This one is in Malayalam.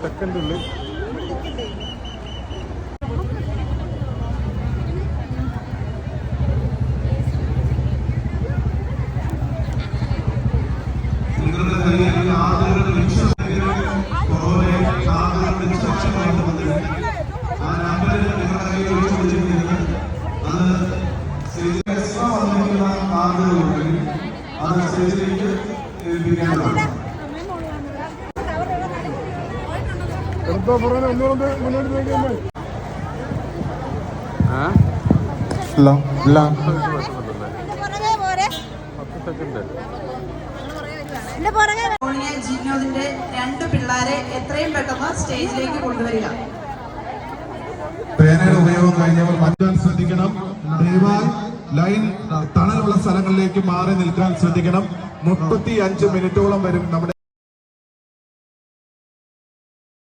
സെക്കൻഡ് ഉള്ളിൽ എന്താ പറയുന്നത് ഒന്നുകൂടെ മുന്നോട്ട് നോക്കിയാൽ ജിനോദിന്റെ 2 പിള്ളേരെ എത്രയും പെട്ടെന്ന് സ്റ്റേജിലേക്ക് കൊണ്ടുവരിക. പേനയുടെ ഉപയോഗം കഴിഞ്ഞവർ മാറ്റാൻ ശ്രദ്ധിക്കണം. ദയവായി ലൈൻ തണലുള്ള സ്ഥലങ്ങളിലേക്ക് മാറി നിൽക്കാൻ ശ്രദ്ധിക്കണം. 35 മിനിറ്റോളം വരും നമ്മുടെ